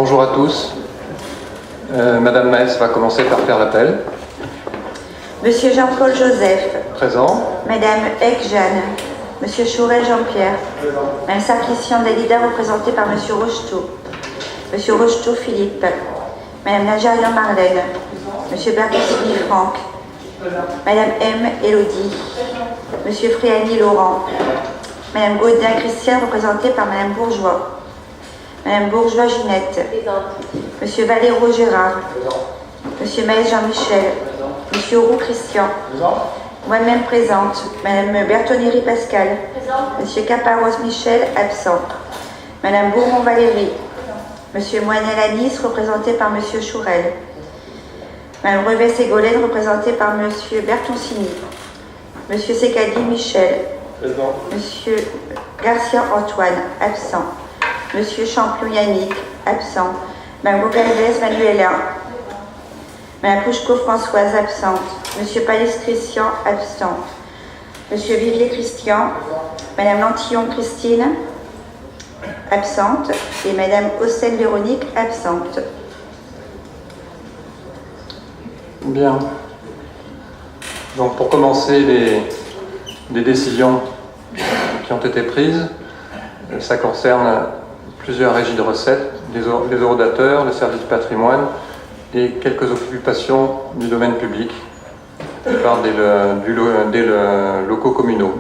Bonjour à tous. Madame Maes va commencer par faire l'appel. Monsieur Jean-Paul Joseph. Présent. Madame Eck Jeanne. Monsieur Chourel Jean-Pierre. Madame Sarkissian Dalida, représentée par Monsieur Rocheteau. Monsieur Rocheteau Philippe. Madame Najarian Marlène. Monsieur Berkesli Franck. Madame M. Élodie. Monsieur Fréani Laurent. Madame Gaudin Christiane, représentée par Madame Bourgeois. Madame Bourgeois Ginette. Monsieur Valéro Gérard. Monsieur Maël Jean-Michel. Monsieur Roux Christian. Moi-même présente. Madame Bertonnery Pascal. Monsieur Caparros Michel, absent. Madame Bourmont Valérie. Monsieur Moinel Anis, représenté par Monsieur Chourel. Madame Revet-Ségolène, représentée par Monsieur Bertoncini. Monsieur Secadi Michel. Présent. Monsieur Garcia Antoine, absent. Monsieur Champion Yannick, absent. Madame Bocalves Manuela. Madame Pouchko Françoise, absente. Monsieur Palais Christian, absent. Monsieur Vivier Christian. Madame Lantillon Christine, absente. Et Madame Ossène Véronique, absente. Bien. Donc pour commencer, les décisions qui ont été prises, ça concerne plusieurs régies de recettes, les eurodateurs, le service patrimoine et quelques occupations du domaine public par des locaux communaux.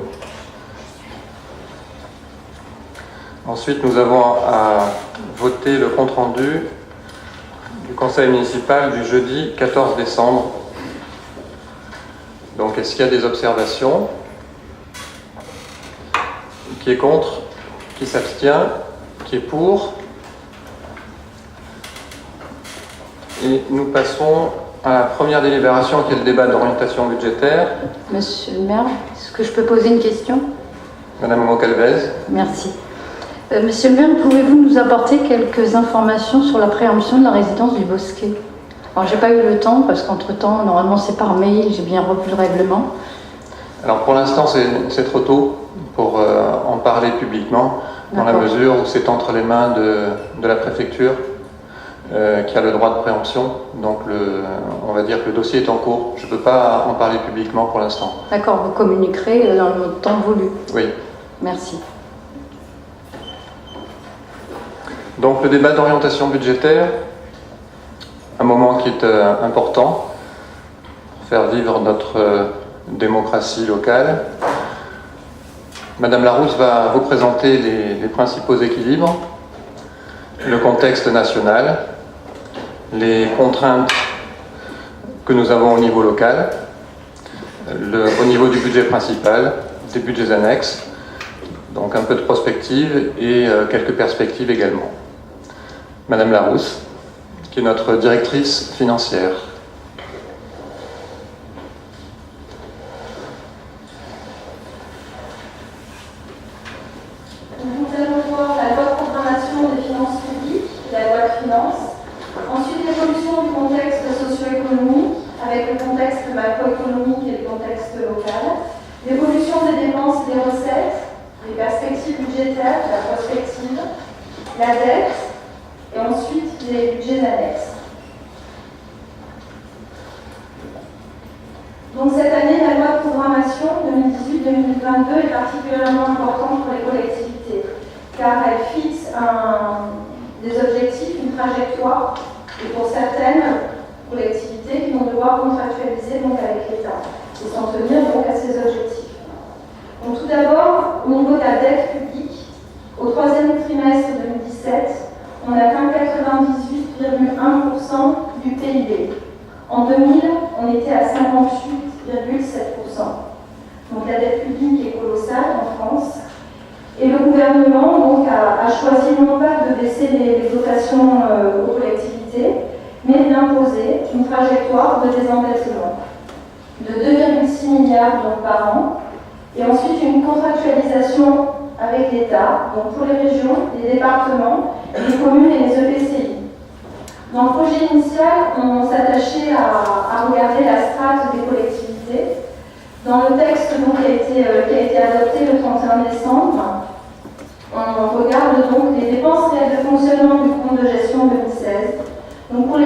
Ensuite, nous avons à voter le compte-rendu du conseil municipal du jeudi 14 décembre. Donc, est-ce qu'il y a des observations? Qui est contre? Qui s'abstient? Qui est pour? Et nous passons à la première délibération qui est le débat d'orientation budgétaire. Monsieur le maire, est-ce que je peux poser une question? Madame Mocalvez. Merci. Monsieur le maire, pouvez-vous nous apporter quelques informations sur la préemption de la résidence du Bosquet? Alors, j'ai pas eu le temps parce qu'entre-temps, normalement c'est par mail, j'ai bien revu le règlement. Alors pour l'instant, c'est trop tôt pour en parler publiquement, dans la mesure où c'est entre les mains de la préfecture qui a le droit de préemption. Donc on va dire que le dossier est en cours. Je ne peux pas en parler publiquement pour l'instant. D'accord, vous communiquerez dans le temps voulu. Oui. Merci. Donc le débat d'orientation budgétaire, un moment qui est important pour faire vivre notre démocratie locale. Madame Larousse va vous présenter les principaux équilibres, le contexte national, les contraintes que nous avons au niveau local, au niveau du budget principal, des budgets annexes, donc un peu de prospective et quelques perspectives également. Madame Larousse, qui est notre directrice financière. Nous allons voir la loi de programmation des finances publiques, la loi de finances. Ensuite, l'évolution du contexte socio-économique, avec le contexte macroéconomique et le contexte local. L'évolution des dépenses et des recettes, les perspectives budgétaires, la prospective, la dette, et ensuite les budgets annexes. Donc cette année, la loi de programmation 2018-2022 est particulièrement importante pour les collectivités, car elle fixe des objectifs, une trajectoire, et pour certaines collectivités qui vont devoir contractualiser donc avec l'État, et s'en tenir donc à ces objectifs. Donc tout d'abord, au niveau de la dette publique, au troisième trimestre 2017, on atteint 98,1% du PIB. En 2000, on était à 58,7%. Donc la dette publique est colossale en France. Et le gouvernement donc, a choisi non pas de baisser les dotations aux collectivités, mais d'imposer une trajectoire de désendettement de 2,6 milliards donc, par an, et ensuite une contractualisation avec l'État, donc pour les régions, les départements, les communes et les EPCI. Dans le projet initial, on s'attachait à regarder la strate des collectivités. Dans le texte donc, qui a été adopté le 31 décembre, on regarde donc les dépenses réelles de fonctionnement du compte de gestion 2016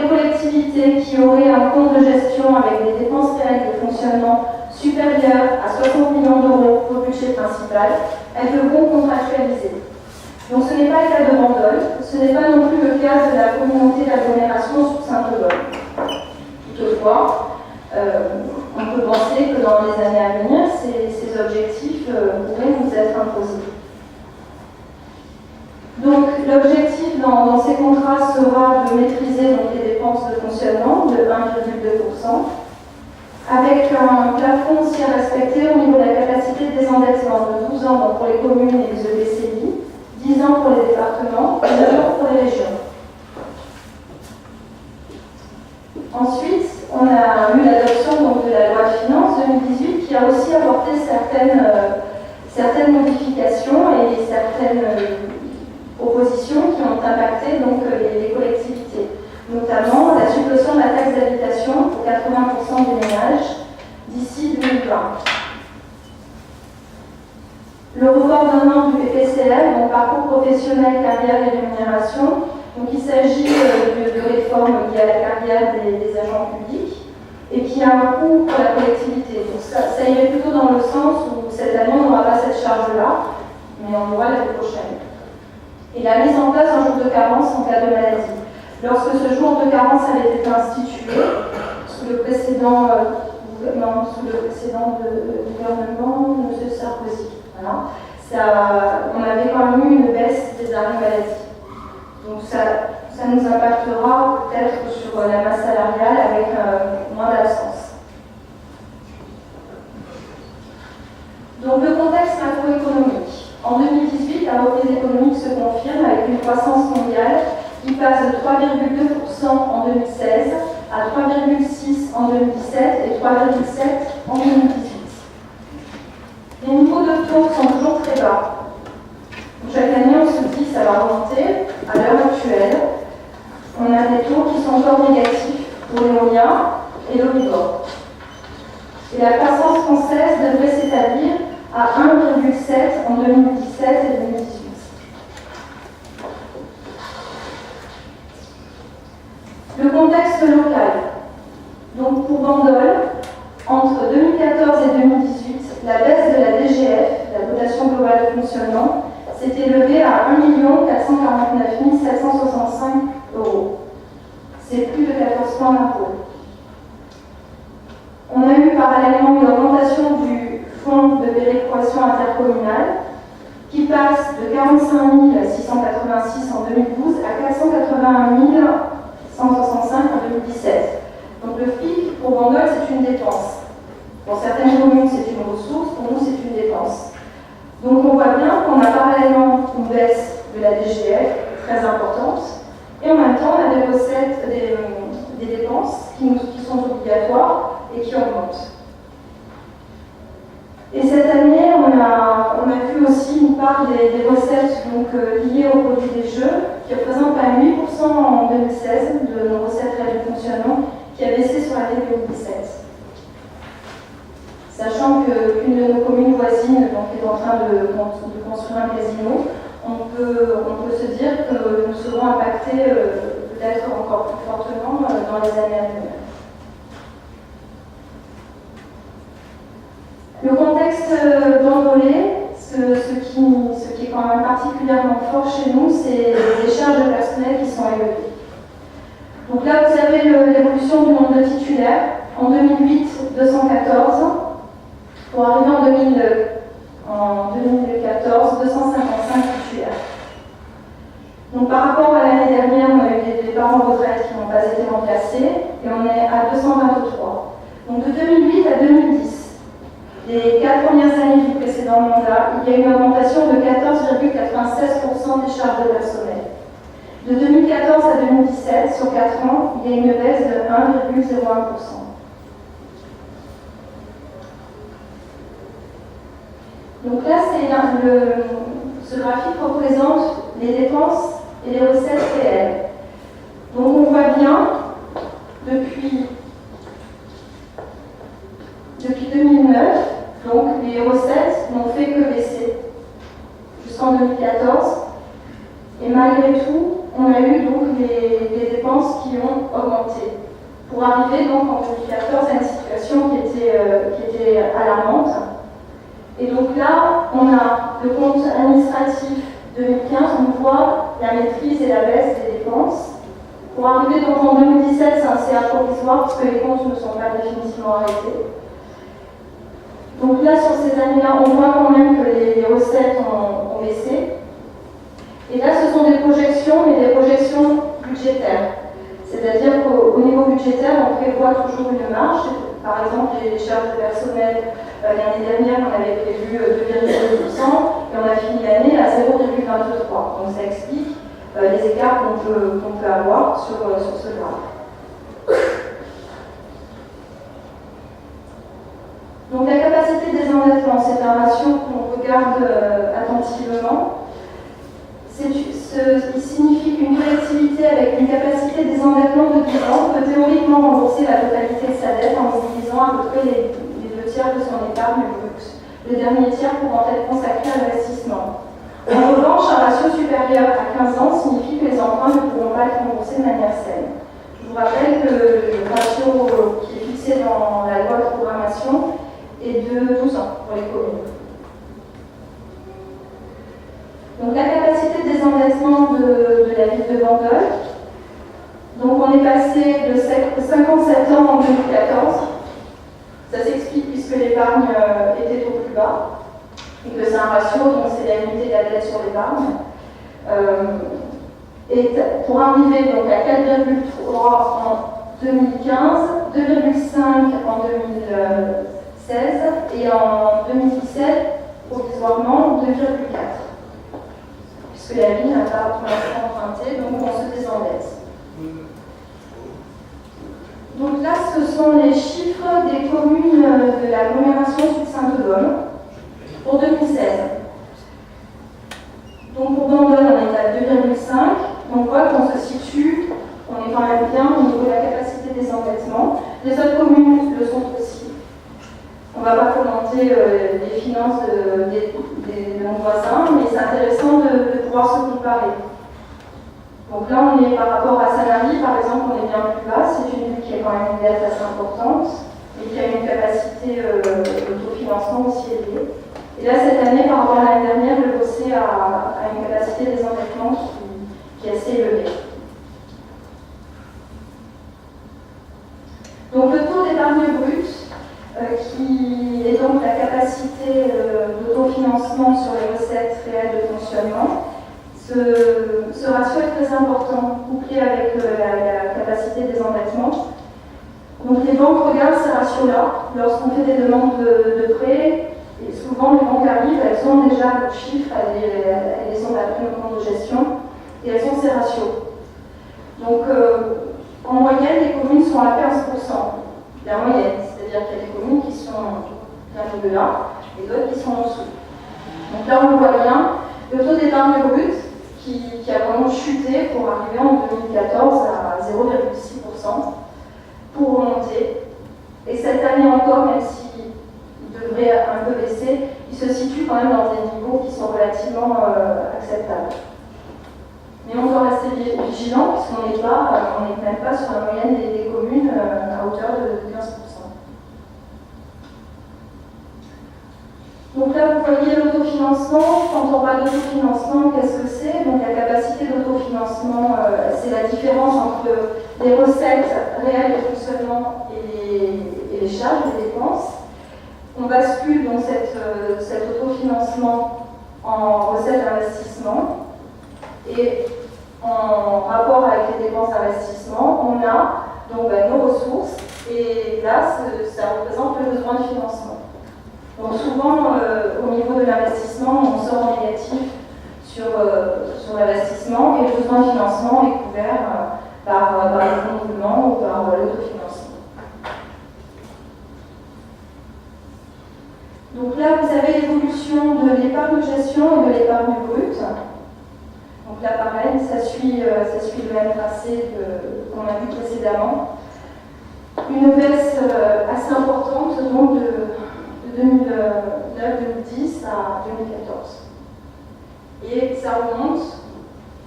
les collectivités qui auraient un compte de gestion avec des dépenses réelles de fonctionnement supérieures à 60 millions d'euros pour le budget principal, elles devront contractualiser. Donc ce n'est pas le cas de Bandol, ce n'est pas non plus le cas de la communauté d'agglomération sous Saint-Eudol. Toutefois, on peut penser que dans les années à venir, ces objectifs pourraient nous être imposés. Donc l'objectif dans ces contrats sera de maîtriser donc, les dépenses de fonctionnement de 1,2%, avec un plafond aussi à respecter au niveau de la capacité de désendettement de 12 ans donc, pour les communes et les EPCI, 10 ans pour les départements et 9 ans pour les régions. Ensuite, on a eu l'adoption de la loi de finances 2018 qui a aussi apporté certaines modifications et certaines oppositions qui ont impacté donc, les collectivités, notamment la suppression de la taxe d'habitation pour 80% des ménages d'ici 2020. Le report d'un an du PPCR, donc parcours professionnel, carrière et rémunération. Donc il s'agit de réformes liées à la carrière des agents publics et qui a un coût pour la collectivité. Donc ça irait plutôt dans le sens où cette année on n'aura pas cette charge-là, mais on l'aura l'année prochaine. Et la mise en place d'un jour de carence en cas de maladie. Lorsque ce jour de carence avait été institué, sous le précédent gouvernement, M. Sarkozy, voilà, on avait quand même eu une baisse des arrêts maladie. Donc ça nous impactera peut-être sur la masse salariale avec moins d'absence. Donc le contexte macroéconomique. En 2018, la reprise économique se confirme avec une croissance mondiale qui passe de 3,2% en 2016 à 3,6% en 2017 et 3,7% en 2018. Les niveaux de taux sont toujours très bas. Chaque année, on se dit que ça va remonter. À l'heure actuelle, on a des taux qui sont encore négatifs pour l'éolien et l'Euribor. Et la croissance française devrait s'établir à 1,7 en 2017 et 2018. Le contexte local. Donc pour Bandol, entre 2014 et 2018, la baisse de la DGF, la dotation globale de fonctionnement, s'est élevée à 1 449 765 €. C'est plus de 14 points d'impôt. On a eu parallèlement une augmentation du fonds de péréquation intercommunale qui passe de 45 686 en 2012 à 481 165 en 2017. Donc le FPIC, pour Bandol, c'est une dépense. Pour certaines communes, c'est une ressource, pour nous, c'est une dépense. Donc on voit bien qu'on a parallèlement une baisse de la DGF très importante, et en même temps, on a des recettes, des dépenses qui sont obligatoires et qui augmentent. Et cette année, on a vu aussi une part des recettes donc, liées au produit des jeux, qui représente quand même 8% en 2016 de nos recettes réelles de fonctionnement, qui a baissé sur l'année 2017. Sachant qu'une de nos communes voisines donc, est en train de construire un casino, on peut se dire que nous serons impactés peut-être encore plus fortement dans les années à venir. Le contexte bandolais, ce qui est quand même particulièrement fort chez nous, c'est les charges de personnel qui sont élevées. Donc là, vous avez l'évolution du nombre de titulaires. En 2008, 214. Pour arriver en 2014, 255 titulaires. Donc par rapport à l'année dernière, on a eu des départs en retraite qui n'ont pas été remplacés, et on est à 223. Donc de 2008 à 2010, les 4 premières années du précédent mandat, il y a eu une augmentation de 14,96% des charges de personnel. De 2014 à 2017, sur 4 ans, il y a une baisse de 1,01%. Donc là, ce graphique représente les dépenses et les recettes réelles. Donc on voit bien, depuis 2009, donc les recettes n'ont fait que baisser jusqu'en 2014. Et malgré tout, on a eu donc des dépenses qui ont augmenté. pour arriver donc en 2014 à une situation qui était alarmante. Et donc là, on a le compte administratif 2015, on voit la maîtrise et la baisse des dépenses. Pour arriver donc en 2017, c'est un CA provisoire parce que les comptes ne sont pas définitivement arrêtés. Donc là, sur ces années-là, on voit quand même que les recettes ont baissé. Et là, ce sont des projections, mais des projections budgétaires. C'est-à-dire qu'au niveau budgétaire, on prévoit toujours une marge. Par exemple, les charges de personnel, l'année dernière, on avait prévu 2,2% et on a fini l'année à 0,23%. Donc ça explique les écarts qu'on peut avoir sur ce graphe. Donc la capacité de désendettement, c'est un ratio qu'on regarde attentivement. Il signifie qu'une collectivité avec une capacité de désendettement de 10 ans peut théoriquement rembourser la totalité de sa dette en mobilisant à peu près les 2 tiers de son épargne brute. Le dernier tiers pouvant être consacré à l'investissement. En revanche, un ratio supérieur à 15 ans signifie que les emprunts ne pourront pas être remboursés de manière saine. Je vous rappelle que le ratio qui est fixé dans la loi de programmation est de 12 ans pour les communes. Donc la capacité de désendettement de la ville de Bandol. Donc on est passé de 57 ans en 2014. Ça s'explique puisque l'épargne était au plus bas et que c'est un ratio, donc c'est la unité de la dette sur l'épargne. Et pour arriver donc à 4,3 en 2015, 2,5 en 2016 et en 2017, provisoirement, 2,4. Puisque la ville n'a pas pour l'instant emprunté, donc on se désendette. Donc là, ce sont les chiffres des communes de l'agglomération Sud-Saint-Eudôme pour 2016. Donc pour Bandol, on est à 2,5. On voit qu'on se situe, on est quand même bien au niveau de la capacité de désendettement. Les autres communes le sont aussi. On ne va pas commenter les finances de nos voisins, mais c'est intéressant de pouvoir se comparer. Donc là, on est par rapport à Sanary, par exemple, on est bien plus bas. C'est une ville qui a quand même une dette assez importante et qui a une capacité d'autofinancement aussi élevée. Et là, cette année, par rapport à l'année dernière, le Bossé a une capacité de désendettement qui est assez élevée. Donc le taux d'épargne brute, qui est donc la capacité d'autofinancement sur les recettes réelles de fonctionnement. Ce ratio est très important, couplé avec la capacité de désendettement. Donc les banques regardent ces ratios-là lorsqu'on fait des demandes de prêts. Et souvent, les banques arrivent, elles ont déjà leurs chiffres, elles les ont d'après nos comptes de gestion, et elles ont ces ratios. Donc en moyenne, les communes sont à 15%. La moyenne, c'est-à-dire qu'il y a des communes qui sont bien au-delà et d'autres qui sont en dessous. Donc là, on le voit bien, le taux d'épargne brute qui a vraiment chuté pour arriver en 2014 à 0,6% pour remonter. Et cette année encore, même s'il devrait un peu baisser, il se situe quand même dans des niveaux qui sont relativement acceptables. Mais on doit rester vigilant puisqu'on n'est même pas sur la moyenne des communes à hauteur de 15%. Donc là, vous voyez l'autofinancement. Quand on parle d'autofinancement, qu'est-ce que c'est? Donc la capacité d'autofinancement, c'est la différence entre les recettes réelles de fonctionnement et les charges, les dépenses. On bascule donc cet autofinancement en recettes d'investissement. Et en rapport avec les dépenses d'investissement, on a donc nos ressources. Et là, ça représente le besoin de financement. Donc souvent, au niveau de l'investissement, on sort en négatif sur l'investissement et le besoin de financement est couvert par le contribuement ou par l'autofinancement. Donc là, vous avez l'évolution de l'épargne de gestion et de l'épargne brute. Donc là, pareil, ça suit le même tracé qu'on a vu précédemment. Une baisse assez importante donc de 2009-2010 à 2014. Et ça remonte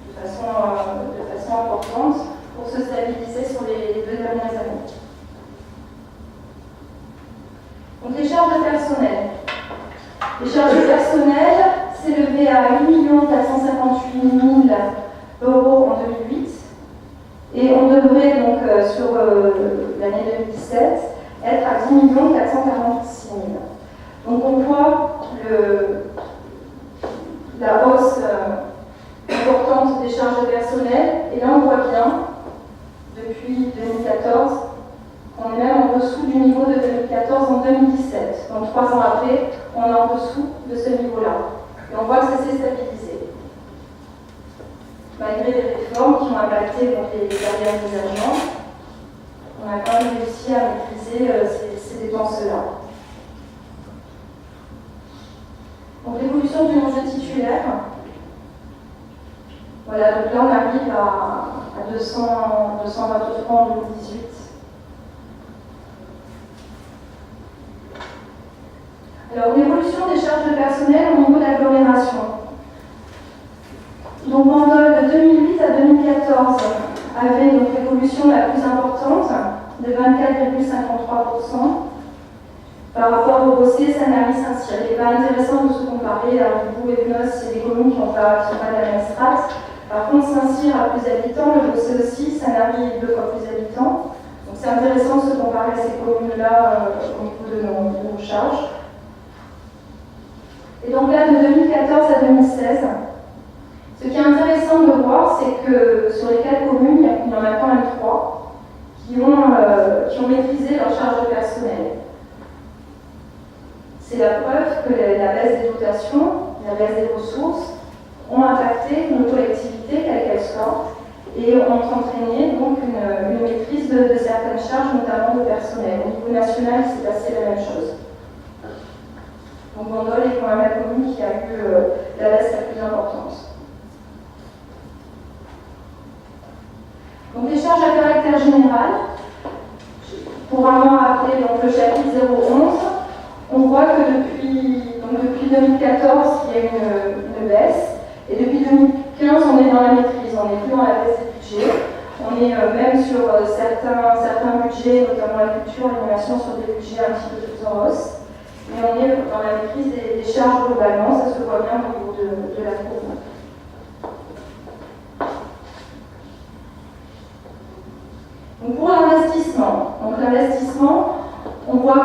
de façon importante pour se stabiliser sur les 2 dernières années. 000 € en 2008. Et on devrait donc, sur l'année 2017, être à 10 446 000. Donc on voit la hausse importante des charges de personnel. Et là, on voit bien, depuis 2014, qu'on est même en dessous du niveau de 2014 en 2017. Donc 3 ans après, on est en dessous de ce niveau-là. Et on voit que ça s'est stabilisé. Malgré les réformes qui ont impacté donc, les carrières d'aménagement, on a quand même réussi à maîtriser ces dépenses-là. Donc l'évolution du nombre de titulaires. Voilà, donc là on arrive à 223 en 2018. Alors l'évolution des charges de personnel au niveau de l'agglomération. Donc Bandol de 2008 à 2014 avait donc l'évolution la plus importante de 24,53%. Par rapport au Bosquet, Sanary, Saint-Cyr. Il n'est pas intéressant de se comparer à Boubou et Bnos, c'est des communes qui n'ont pas de la même strate. Par contre, Saint-Cyr a plus d'habitants, le Bosquet aussi, Sanary est 2 fois plus d'habitants. Donc c'est intéressant de se comparer à ces communes-là au niveau de nos charges. Et donc là, de 2014 à 2016, ce qui est intéressant de voir, c'est que sur les 4 communes, il y en a quand même 3 qui ont maîtrisé leur charge de personnel. C'est la preuve que la baisse des dotations, la baisse des ressources ont impacté nos collectivités, quelles qu'elles soient, et ont entraîné donc une maîtrise de certaines charges, notamment de personnel. Au niveau national, il s'est passé la même chose. Donc Bandol est quand même la commune qui a eu la baisse la plus importante. Donc les charges à caractère général, pour avoir appelé donc, le chapitre 011, on voit que depuis 2014, il y a une baisse, et depuis 2015, on est dans la maîtrise, on n'est plus dans la baisse des budgets. On est même sur certains budgets, notamment la culture, l'animation, sur des budgets un petit peu plus en hausse. Mais on est dans la maîtrise des charges globalement, ça se voit bien au niveau de la courbe. Donc pour l'investissement, on voit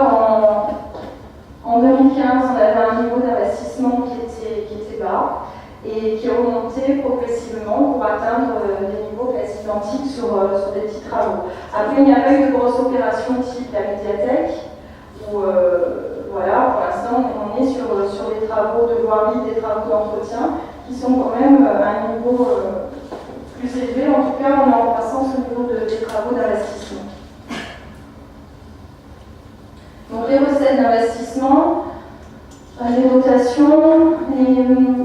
qu'en 2015, on avait un niveau d'investissement qui était bas et qui a remonté progressivement pour atteindre des niveaux quasi identiques sur des petits travaux. Après, il n'y a pas eu de grosses opérations type la médiathèque, où voilà, pour l'instant, on est sur des travaux de voirie, des travaux d'entretien, qui sont quand même à un niveau plus élevé. En tout cas, on est en croissance au niveau des travaux d'investissement. Donc les recettes d'investissement, les dotations,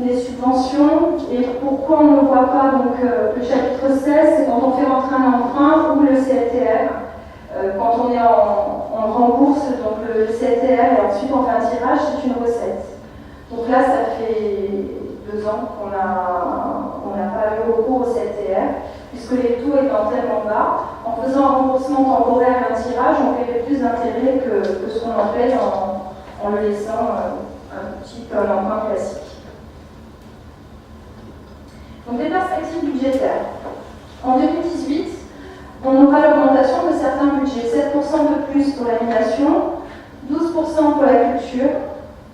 les subventions, et pourquoi on ne voit pas donc, le chapitre 16, c'est quand on fait rentrer un emprunt ou le CLTR. Quand on est en rembourse, donc le CLTR, et ensuite on fait un tirage, c'est une recette. Donc là, ça fait 2 ans qu'on n'a pas eu recours au CLTR, puisque les taux étant tellement bas, en faisant un remboursement temporaire et un tirage, on payait plus d'intérêt que ce qu'on en paye en le laissant un petit peu un emprunt classique. Donc les perspectives budgétaires. En 2018, on aura l'augmentation de certains budgets, 7% de plus pour l'animation, 12% pour la culture,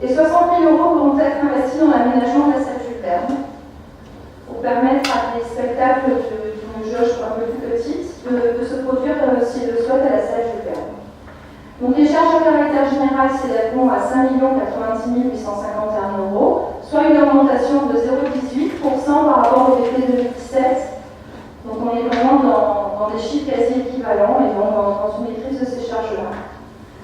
et 60 000 € vont être investis dans l'aménagement de la salle Jules Verne, pour permettre à des spectacles d'une jauge un peu plus petite de se produire, s'ils le souhaitent, à la salle Jules Verne. Donc les charges à caractère général s'élèveront à 5 90 851 €, soit une augmentation de 0,18% par rapport au BP 2017. Donc on est vraiment dans des chiffres quasi équivalents et donc dans une maîtrise de ces charges-là.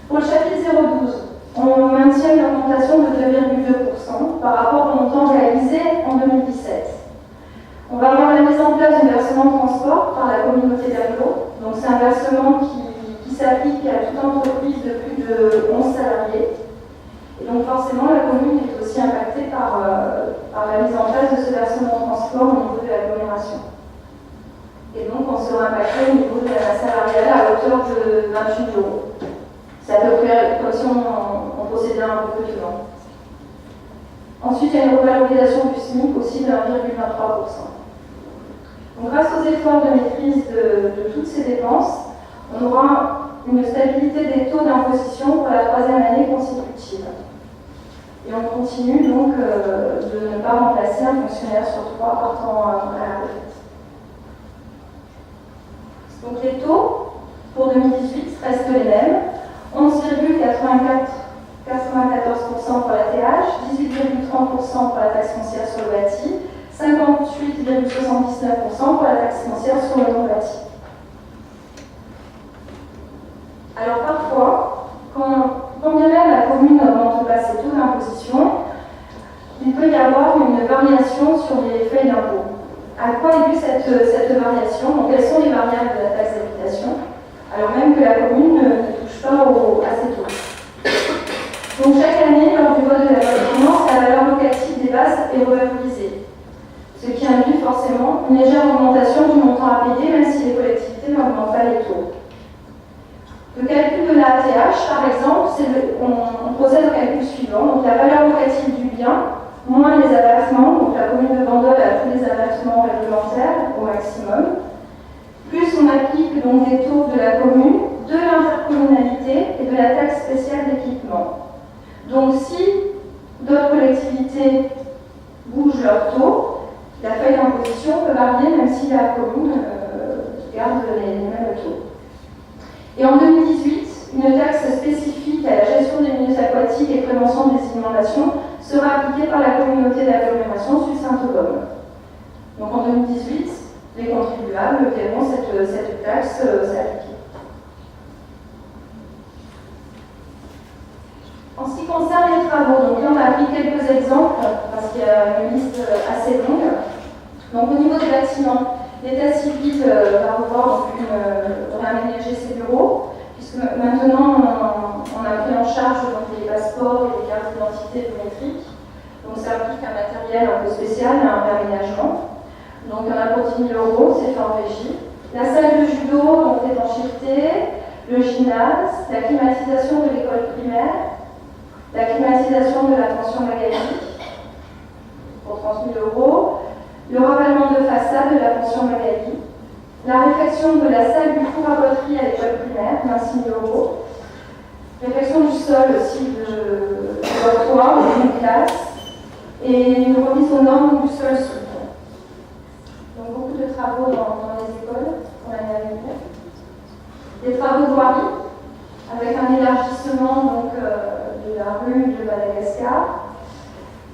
Pour le chapitre 012, on maintient une augmentation de 2,2% par rapport au montant réalisé en 2017. On va avoir la mise en place du versement de transport par la communauté d'agglo. Donc c'est un versement qui s'applique à toute entreprise de plus de 11 salariés. Et donc forcément, la commune est aussi impactée par la mise en place de ce versement de transport au niveau de l'agglomération. Et donc on sera impacté au niveau de la salariale à hauteur de 28 €. C'est à peu près comme si on procédait à un recrutement. Ensuite, il y a une revalorisation du SMIC aussi de 1,23%. Donc, grâce aux efforts de maîtrise de toutes ces dépenses, on aura une stabilité des taux d'imposition pour la 3e année consécutive. Et on continue donc de ne pas remplacer un fonctionnaire sur 3 partant à la retraite. Donc les taux pour 2018 restent les mêmes, 11,94% pour la TH, 18,30% pour la taxe foncière sur le bâti, 58,79% pour la taxe foncière sur le non-bâti. Alors parfois, quand bien même la commune n'augmente pas ses taux d'imposition, il peut y avoir une variation sur les feuilles d'impôt. À quoi est due cette variation? Donc, quelles sont les variables de la taxe d'habitation, alors même que la commune ne touche pas à ces taux? Donc chaque année, lors du vote de la loi de finances, la valeur locative des bases est revalorisée, ce qui induit forcément une légère augmentation du montant à payer, même si les collectivités n'augmentent pas les taux. Le calcul de la ATH, par exemple, on procède au calcul suivant. Donc la valeur locative du bien, moins les abattements, donc la commune de Bandol a tous les abattements réglementaires au maximum, plus on applique donc des taux de la commune, de l'intercommunalité et de la taxe spéciale d'équipement. Donc si d'autres collectivités bougent leur taux, la feuille d'imposition peut varier même si la commune garde les mêmes taux. Et en 2018, une taxe spécifique à la gestion des milieux aquatiques et prévention des inondations sera appliquée par la communauté d'agglomération Suisse-Saint-Aubonne. Donc en 2018, les contribuables verront cette taxe s'appliquer. En ce qui concerne les travaux, donc là on a pris quelques exemples parce qu'il y a une liste assez longue. Donc au niveau des bâtiments, l'état civil va revoir réaménager ses bureaux, puisque maintenant on a pris en charge donc, les passeports et les cartes d'identité biométriques. Donc ça implique un matériel un peu spécial, un réaménagement. Donc il y en a pour 10 000 €, c'est fait en régie. La salle de judo, donc l'étanchéité, le gymnase, la climatisation de l'école primaire, la climatisation de la pension Magali pour 30 000 €, le ravalement de façade de la pension Magali, la réfection de la salle du four à poterie à l'école primaire, 26 000 €, réfection du sol aussi de dortoir, d'une classe, et une remise aux normes du sol souple. Donc beaucoup de travaux dans les écoles pour l'année à venir. Des travaux de voirie, avec un élargissement donc, de la rue de Madagascar.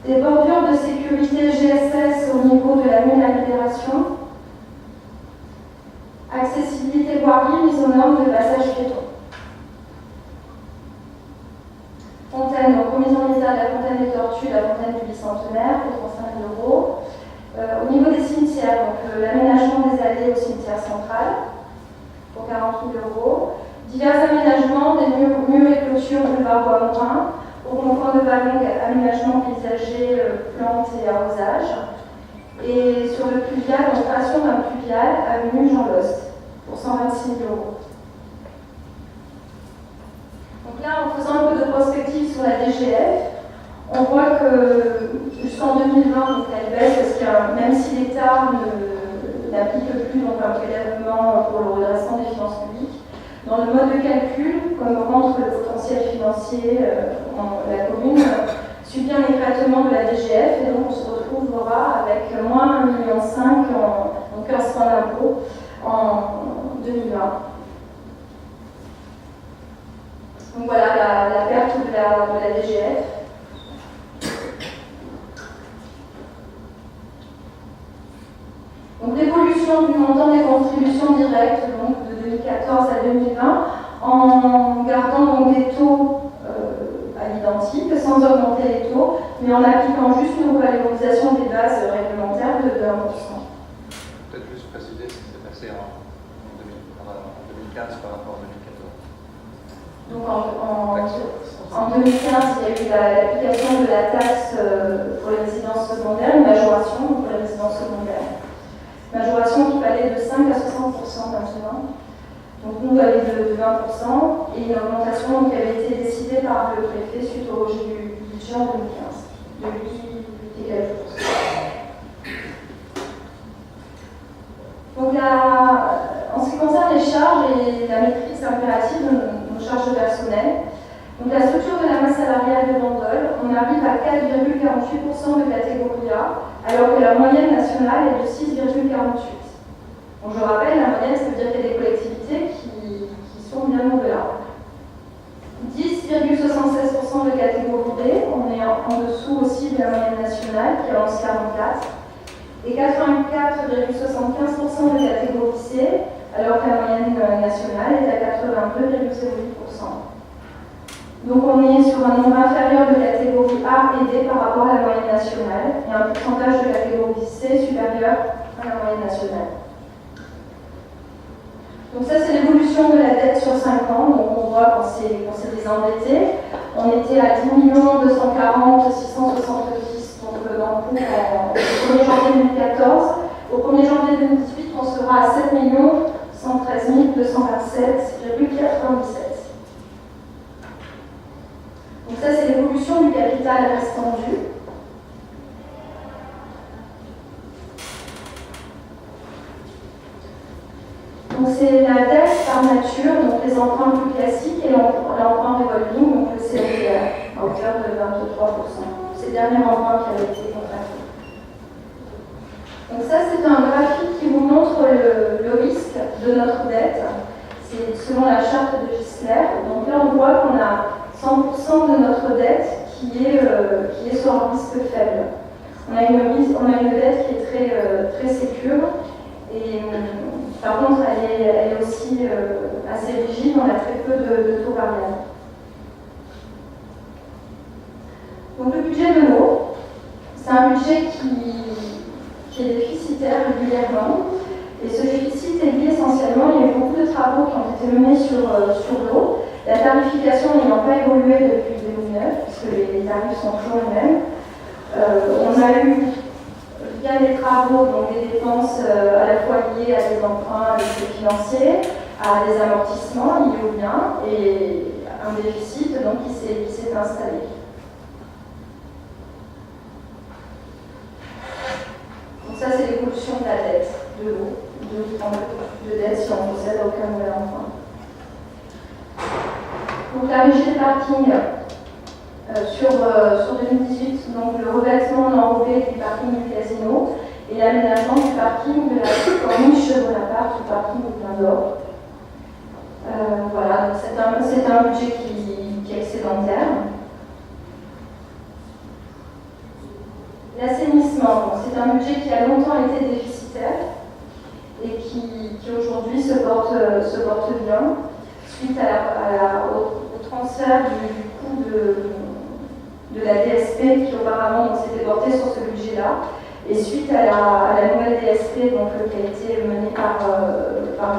Des bordures de sécurité GSS au niveau de l'avenue de la Libération. Accessibilité voirie, mise aux normes de passage piéton. Fontaine, donc remise en état de la fontaine des Tortues, la fontaine du Bicentenaire pour 35 000 €. Au niveau des cimetières, donc l'aménagement des allées au cimetière central pour 40 000 €. Divers aménagements des murs et clôtures boulevard Bois-Morin. Au rond-point de Valongue, aménagement paysager, plantes et arrosage. Et sur le pluvial, donc création d'un pluvial avenue Jean Lost pour 126 000 €. Donc là, en faisant un peu de prospective sur la DGF, on voit que jusqu'en 2020, donc elle baisse parce que même si l'État n'applique plus donc, un prélèvement pour le redressement des finances publiques, dans le mode de calcul, comme rentre le potentiel financier, la commune subit un éclatement de la DGF et donc on se retrouvera avec moins 1,5 million, donc 15 points d'impôt en 2020. Donc voilà la perte de la DGF. Donc l'évolution du montant des contributions directes donc, de 2014 à 2020 en gardant donc des taux à l'identique, sans augmenter les taux, mais en appliquant juste une revalorisation des bases réglementaires de 1%. Peut-être juste préciser ce qui s'est passé en 2015 par rapport à 2014. Donc en 2015, il y a eu l'application de la taxe pour les résidences secondaires, une majoration pour les résidences secondaires. Majoration qui va aller de 5 à 60% maintenant. Donc nous, elle est de 20%, et une augmentation qui avait été décidée par le préfet suite au rejet du budget en 2015, de quelques pourcents. Donc en ce qui concerne les charges et la maîtrise impérative de nos charges de personnel, donc la structure de la masse salariale de Bandol, on arrive à 4,48% de catégorie A, alors que la moyenne nationale est de 6,48%. Donc je rappelle, la moyenne, ça veut dire qu'il y a des collectivités qui sont bien au-delà. 10,76% de catégorie B, on est en dessous aussi de la moyenne nationale qui est en 11,44%. Et 84,75% de catégorie C, alors que la moyenne nationale est à 82,08%. Donc on est sur un nombre inférieur de catégorie A et D par rapport à la moyenne nationale et un pourcentage de catégorie C supérieur à la moyenne nationale. Donc ça c'est l'évolution de la dette sur 5 ans, donc on voit quand c'est désendetté, on était à 10 240 670 donc dans le cours au 1er janvier 2014. Au 1er janvier 2018, on sera à 7 113 227,97. Donc ça c'est l'évolution du capital restant dû. Donc c'est la dette par nature, donc les emprunts plus classiques et l'emprunt revolving, donc le CRDR, à hauteur de 23%. C'est le dernier emprunt qui avait été contracté. Donc ça c'est un graphique qui vous montre le risque de notre dette. C'est selon la charte de Gisler. Donc là on voit qu'on a 100% de notre dette qui est sur un risque faible. On a une dette qui est très sécure et par contre elle est aussi assez rigide, on a très peu de taux variables. Donc le budget de l'eau, c'est un budget qui est déficitaire régulièrement et ce déficit est lié essentiellement, il y a eu beaucoup de travaux qui ont été menés sur l'eau. La tarification n'ayant pas évolué depuis 2009, puisque les tarifs sont toujours les mêmes, on a eu, via des travaux, donc des dépenses à la fois liées à des emprunts, à des flux financiers, à des amortissements liés aux biens, et un déficit donc, qui s'est installé. Donc ça, c'est l'évolution de la dette, de l'eau, de dette si on possède aucun nouvel emprunt. Donc la régie des parkings sur 2018, donc le revêtement enrobé du parking du casino et l'aménagement du parking de la corniche Bonaparte ou parking du Plein d'Or. Voilà, donc c'est un budget qui est excédentaire. L'assainissement, c'est un budget qui a longtemps été déficitaire et qui aujourd'hui se porte bien. Suite au transfert du coût de la DSP qui auparavant s'était porté sur ce budget-là, et suite à la nouvelle DSP donc, qui a été menée par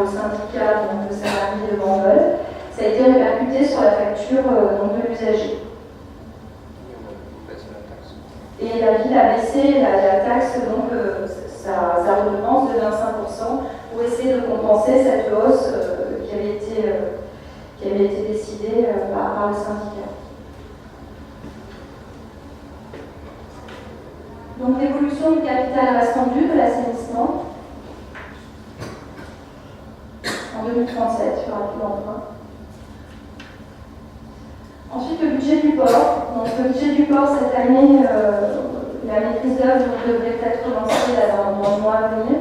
le syndicat, donc le salarié de Bandol, ça a été répercuté sur la facture donc, de l'usager. Et la ville a baissé la taxe, donc sa redevance de 25% pour essayer de compenser cette hausse qui avait été décidée par le syndicat. Donc l'évolution du capital restant dû de l'assainissement en 2037, il n'y aura plus d'emprunt. Ensuite, le budget du port. Donc, le budget du port, cette année, la maîtrise d'œuvre devrait être lancée dans le mois à venir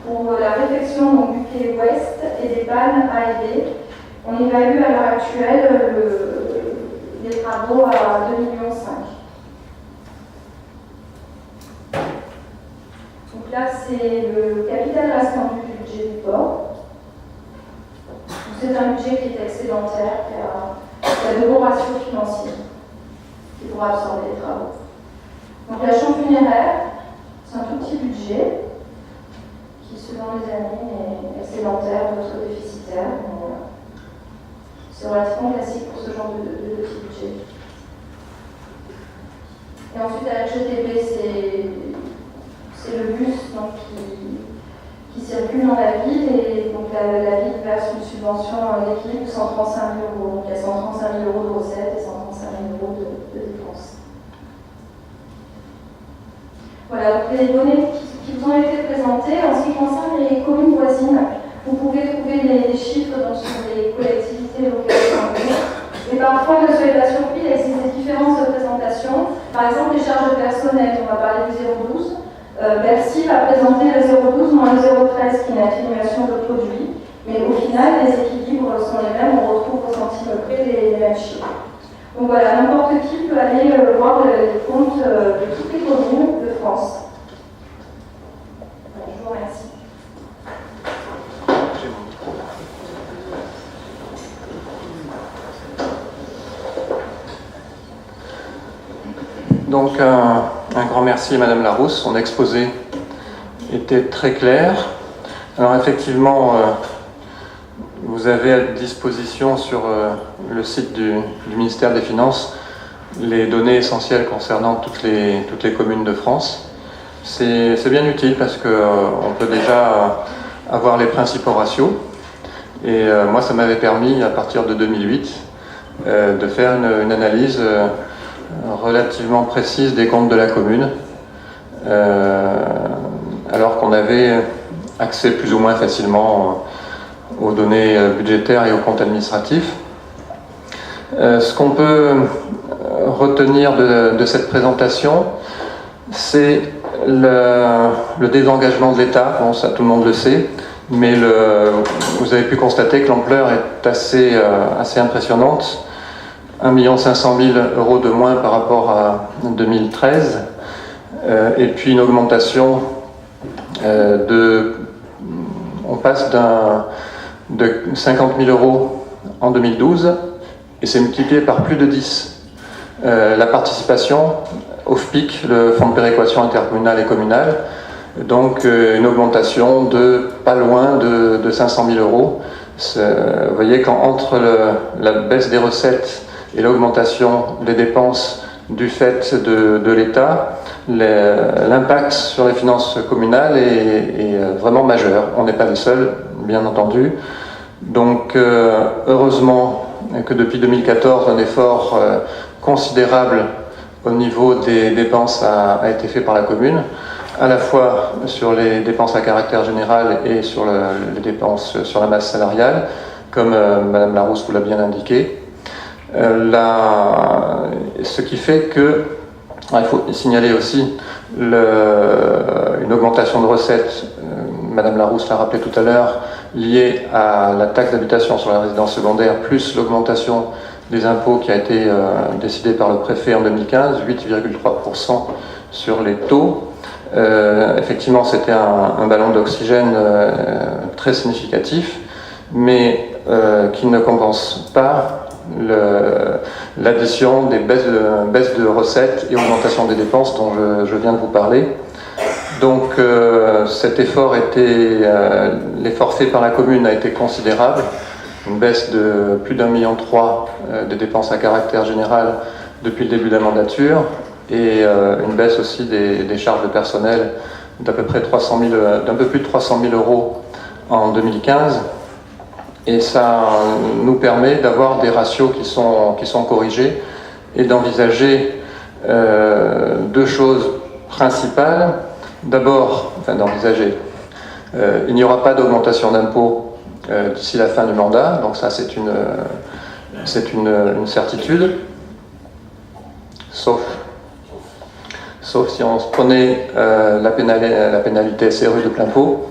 pour la réfection donc, du quai ouest et des pannes A et B. On évalue à l'heure actuelle les travaux à 2,5 millions. Donc là, c'est le capital restant du budget du port. C'est un budget qui est excédentaire, qui a de bons ratios financiers, qui pourra absorber les travaux. Donc la chambre funéraire, c'est un tout petit budget, qui selon les années est excédentaire, d'autres déficitaires. C'est relativement classique pour ce genre de petit budget. Et ensuite, à la HTB, c'est le bus donc, qui circule dans la ville, et donc la ville verse une subvention d'équilibre de 135 000 €. Donc il y a 135 000 € de recettes et 135 000 € de dépenses. Voilà, donc les données qui vous ont été présentées, en ce qui concerne les communes voisines, vous pouvez trouver les chiffres sur les collectivités locales. Et parfois, ne soyez pas surpris, il existe des différences de présentation. Par exemple, les charges personnelles, on va parler du 0,12. Bercy va présenter le 0,12 moins le 0,13 qui est une atténuation de produit. Mais au final, les équilibres sont les mêmes, on retrouve au centime près les mêmes chiffres. Donc voilà, n'importe qui peut aller voir les comptes de toutes les communes de France. Je vous remercie. Donc un grand merci à Madame Larousse, son exposé était très clair. Alors effectivement, vous avez à disposition sur le site du ministère des Finances les données essentielles concernant toutes les communes de France. C'est bien utile parce qu'on peut déjà avoir les principaux ratios. Et moi, ça m'avait permis, à partir de 2008, de faire une analyse relativement précise des comptes de la commune, alors qu'on avait accès plus ou moins facilement aux données budgétaires et aux comptes administratifs. Ce qu'on peut retenir de cette présentation, c'est le désengagement de l'État. Bon, ça tout le monde le sait, mais vous avez pu constater que l'ampleur est assez impressionnante. 1 500 000 € de moins par rapport à 2013, et puis une augmentation on passe de 50 000 € en 2012 et c'est multiplié par plus de 10. La participation au FPIC, le Fonds de péréquation intercommunale et communale, donc une augmentation de pas loin de 500 000 €. Vous voyez qu'entre la baisse des recettes et l'augmentation des dépenses du fait de l'État, l'impact sur les finances communales est vraiment majeur. On n'est pas les seuls, bien entendu. Donc heureusement que depuis 2014, un effort considérable au niveau des dépenses a été fait par la commune, à la fois sur les dépenses à caractère général et sur les dépenses sur la masse salariale, comme Madame Larousse vous l'a bien indiqué. Ce qui fait que, il faut signaler aussi une augmentation de recettes, Madame Larousse l'a rappelé tout à l'heure, liée à la taxe d'habitation sur la résidence secondaire, plus l'augmentation des impôts qui a été décidée par le préfet en 2015, 8,3% sur les taux. Effectivement, c'était un ballon d'oxygène très significatif, mais qui ne compense pas l'addition des baisses de recettes et augmentation des dépenses dont je viens de vous parler. Donc cet effort l'effort fait par la commune a été considérable, une baisse de plus d'1,3 million des dépenses à caractère général depuis le début de la mandature, et une baisse aussi des charges de personnel d'un peu plus de 300 000 € en 2015. Et ça nous permet d'avoir des ratios qui sont corrigés et d'envisager deux choses principales. D'abord, il n'y aura pas d'augmentation d'impôts d'ici la fin du mandat, donc ça c'est une certitude, sauf si on se prenait la pénalité SRU de plein pot.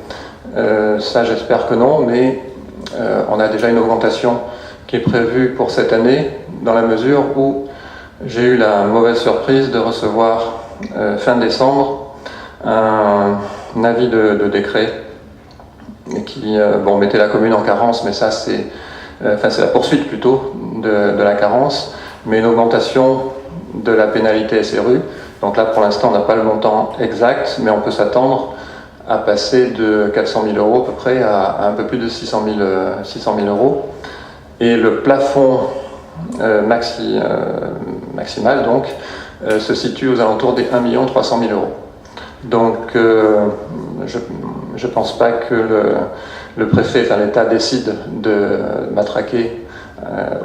Ça j'espère que non, mais on a déjà une augmentation qui est prévue pour cette année, dans la mesure où j'ai eu la mauvaise surprise de recevoir fin décembre un avis de décret qui mettait la commune en carence, mais ça c'est la poursuite plutôt de la carence, mais une augmentation de la pénalité SRU. Donc là pour l'instant on n'a pas le montant exact, mais on peut s'attendre à passer de 400 000 € à peu près à un peu plus de 600 000 €. Et le plafond maximal donc se situe aux alentours des 1 300 000 €. Donc je ne pense pas que le préfet, l'État décide de matraquer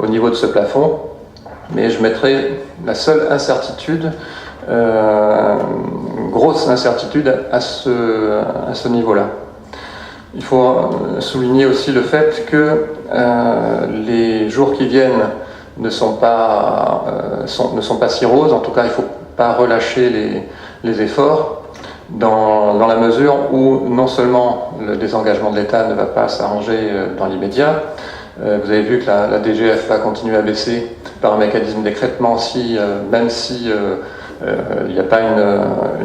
au niveau de ce plafond, mais je mettrai la seule incertitude grosse incertitude à ce niveau-là. Il faut souligner aussi le fait que les jours qui viennent ne sont pas si roses. En tout cas, il ne faut pas relâcher les efforts dans la mesure où non seulement le désengagement de l'État ne va pas s'arranger dans l'immédiat. Vous avez vu que la DGF va continuer à baisser par un mécanisme d'écrêtement même si il n'y a pas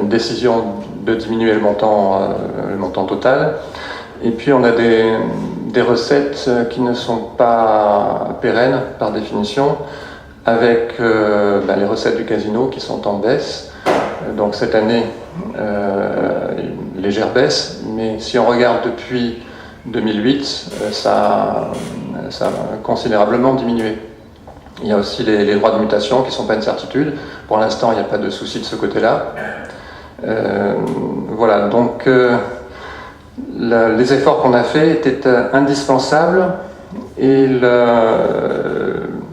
une décision de diminuer le montant total. Et puis on a des recettes qui ne sont pas pérennes par définition, avec les recettes du casino qui sont en baisse. Donc cette année, une légère baisse, mais si on regarde depuis 2008, ça a considérablement diminué. Il y a aussi les droits de mutation qui ne sont pas une certitude. Pour l'instant, il n'y a pas de souci de ce côté-là. Voilà, donc les efforts qu'on a faits étaient indispensables et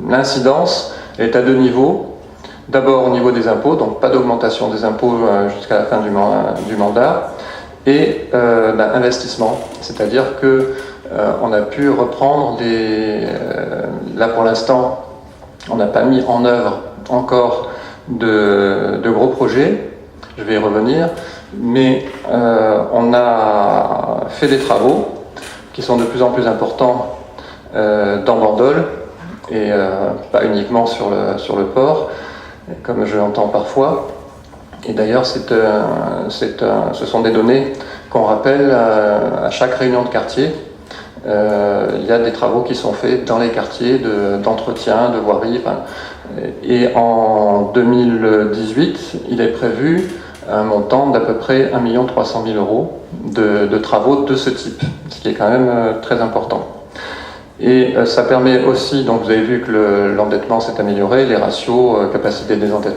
l'incidence est à deux niveaux. D'abord au niveau des impôts, donc pas d'augmentation des impôts jusqu'à la fin du mandat, et investissement, c'est-à-dire que on a pu reprendre là pour l'instant, on n'a pas mis en œuvre encore de gros projets, je vais y revenir, mais on a fait des travaux qui sont de plus en plus importants dans Bandol, et pas uniquement sur le port, comme je l'entends parfois. Et d'ailleurs, ce sont des données qu'on rappelle à chaque réunion de quartier. Il y a des travaux qui sont faits dans les quartiers d'entretien, de voirie. Et en 2018, il est prévu un montant d'à peu près 1 300 000 euros de travaux de ce type, ce qui est quand même très important. Et ça permet aussi, donc vous avez vu que l'endettement s'est amélioré, les ratios, capacité de désendettement